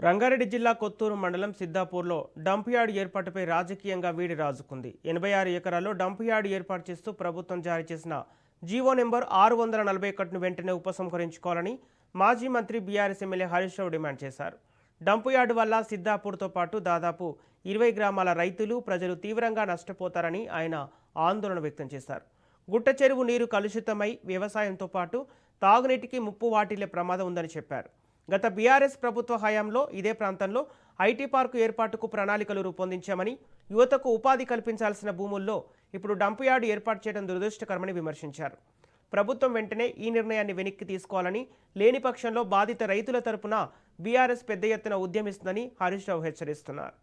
రంగారెడ్డి జిల్లా కొత్తూరు మండలం సిద్దాపూర్లో dump yard ఏర్పాటుపై రాజకీయంగా వేడి రాజుకుంది. 86 ఎకరాల్లో డంప్ యార్డ్ ఏర్పాటు చేస్తూ ప్రభుత్వం జారీ చేసిన జీవో నెంబర్ 641ను వెంటనే ఉపసంహరించుకోవాలని మాజీ మంత్రి BRS MLA Harish Rao demand చేశారు. డంప్ యార్డు వల్ల సిద్దాపూర్తో పాటు దాదాపు 20 గ్రామాల రైతులు ప్రజలు తీవ్రంగా నష్టపోతారని ఆయన ఆందోళన వ్యక్తం చేశారు. గుట్ట చెరువు నీరు కలుషితమై వ్యవసాయంతో పాటు తాగునీటికి ముప్పు వాటిల్లే ప్రమాదం ఉందని చెప్పారు. గత బీఆర్ఎస్ ప్రభుత్వ హయాంలో ఇదే ప్రాంతంలో ఐటీ పార్కు ఏర్పాటుకు ప్రణాళికలు రూపొందించామని, యువతకు ఉపాధి కల్పించాల్సిన భూముల్లో ఇప్పుడు డంప్ యార్డు ఏర్పాటు చేయడం దురదృష్టకరమని విమర్శించారు. ప్రభుత్వం వెంటనే ఈ నిర్ణయాన్ని వెనక్కి తీసుకోవాలని, లేని పక్షంలో బాధిత రైతుల తరపున బీఆర్ఎస్ పెద్ద ఎత్తున ఉద్యమిస్తుందని హరీష్ రావు హెచ్చరిస్తున్నారు.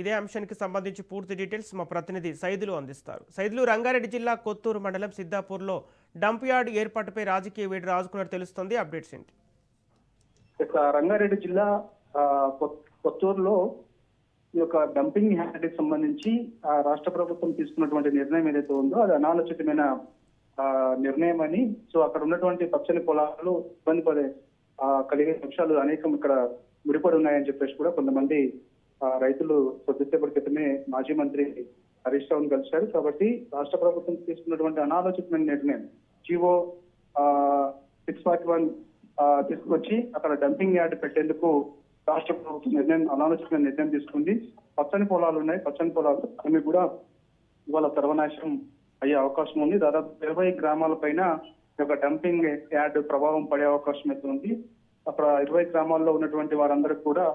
ఇదే అంశానికి సంబంధించి పూర్తి డీటెయిల్స్ మా ప్రతినిధి సైదులు అందిస్తారు. సైదులు, రంగారెడ్డి జిల్లా కొత్తూరు మండలం సిద్దాపూర్లో డంప్ యార్డ్ ఏర్పాటుపై రాజకీయ వేడి రాజుకున్నట్టు తెలుస్తోంది. అప్డేట్స్ ఏంటి? రంగారెడ్డి జిల్లా కొత్తూరులో ఈ యొక్క డంపింగ్ యార్డ్కి సంబంధించి రాష్ట్ర ప్రభుత్వం తీసుకున్నటువంటి నిర్ణయం ఏదైతే ఉందో అది అనాలోచితమైన నిర్ణయం అని, సో అక్కడ ఉన్నటువంటి పచ్చని పొలాలు ఇబ్బంది పడే కలిగే అంశాలు అనేకం ఇక్కడ ముడిపడి ఉన్నాయని చెప్పేసి కూడా కొంతమంది రైతులు కొద్దిసేపటి క్రితమే మాజీ మంత్రి హరీష్ రావును కలిశారు. కాబట్టి రాష్ట్ర ప్రభుత్వం తీసుకున్నటువంటి అనాలోచితమైన నిర్ణయం జీవో 641 తీసుకొచ్చి అక్కడ డంపింగ్ యార్డ్ పెట్టేందుకు రాష్ట్ర ప్రభుత్వం అనాలోచితమైన నిర్ణయం తీసుకుంది. పచ్చని పొలాలు ఉన్నాయి, పచ్చని పొలాలు అవి కూడా ఇవాళ సర్వనాశనం అయ్యే అవకాశం ఉంది. దాదాపు 20 గ్రామాల పైన ఒక డంపింగ్ యార్డ్ ప్రభావం పడే అవకాశం అయితే ఉంది. అక్కడ 20 గ్రామాల్లో ఉన్నటువంటి వారందరికీ కూడా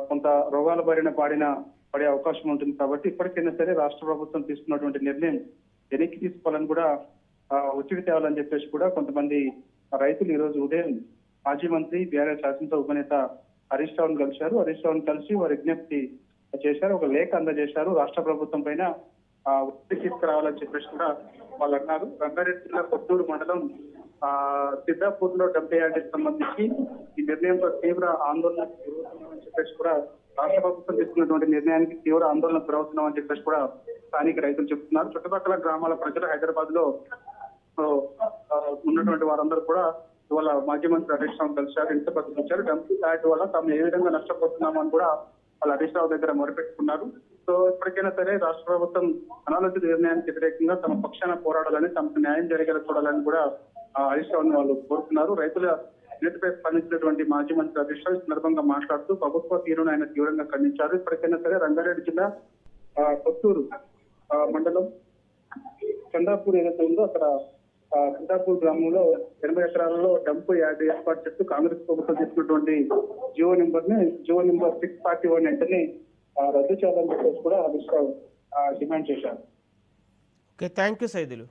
కొంత రోగాల బారిన పడే అవకాశం ఉంటుంది. కాబట్టి ఇప్పటికైనా సరే రాష్ట్ర ప్రభుత్వం తీసుకున్నటువంటి నిర్ణయం వెనక్కి తీసుకోవాలని కూడా ఒత్తిడి తేవాలని చెప్పేసి కూడా కొంతమంది రైతులు ఈ రోజు ఉదయం మాజీ మంత్రి బీఆర్ఎస్ శాసనసభ ఉపనేత హరీష్ రావును కలిశారు. హరీష్ రావును కలిసి వారు విజ్ఞప్తి చేశారు, ఒక లేఖ అందజేశారు. రాష్ట్ర ప్రభుత్వం పైన ఒత్తిడి తీసుకురావాలని చెప్పేసి కూడా వాళ్ళు అన్నారు. రంగారెడ్డి జిల్లా కొత్తూరు మండలం సిద్దాపూర్ లో డంప్ యార్డ్కి సంబంధించి ఈ నిర్ణయంతో తీవ్ర ఆందోళన గురవుతున్నామని చెప్పేసి కూడా రాష్ట్ర ప్రభుత్వం తీసుకున్నటువంటి నిర్ణయానికి తీవ్ర ఆందోళన గురవుతున్నామని చెప్పేసి కూడా స్థానిక రైతులు చెప్తున్నారు. చుట్టుపక్కల గ్రామాల ప్రజలు హైదరాబాద్ లో ఉన్నటువంటి వారందరూ కూడా ఇవాళ మాజీ మంత్రి హరీష్ రావు కలిశారు, ఇంటి పక్కన వచ్చారు. డంప్ యార్డ్ వల్ల తాము ఏ విధంగా నష్టపోతున్నామని కూడా వాళ్ళు హరీష్ రావు దగ్గర మొరపెట్టుకున్నారు. సో ఇప్పటికైనా సరే రాష్ట్ర ప్రభుత్వం అనాలోచిత నిర్ణయానికి వ్యతిరేకంగా తమ పక్షాన పోరాడాలని, తమకు న్యాయం జరిగేలా చూడాలని కూడా హరీష్ రావుని వాళ్ళు కోరుతున్నారు. రైతుల వినతిపై స్పందించినటువంటి మాజీ మంత్రి హరీష్ రావు సందర్భంగా మాట్లాడుతూ ప్రభుత్వ తీరును ఆయన తీవ్రంగా ఖండించారు. ఇప్పటికైనా సరే రంగారెడ్డి జిల్లా కొత్తూరు మండలం చందాపూర్ ఏదైతే ఉందో అక్కడ సిద్దాపూర్ గ్రామంలో 80 ఎకరాలలో డంప్ యార్డ్ ఏర్పాటు చేస్తూ కాంగ్రెస్ ప్రభుత్వం తీసుకున్నటువంటి జీవో నెంబర్ 641 వెంటనే రద్దు చేయాలని చెప్పేసి కూడా హరీష్ రావు డిమాండ్ చేశారు. Okay, thank you Saidulu.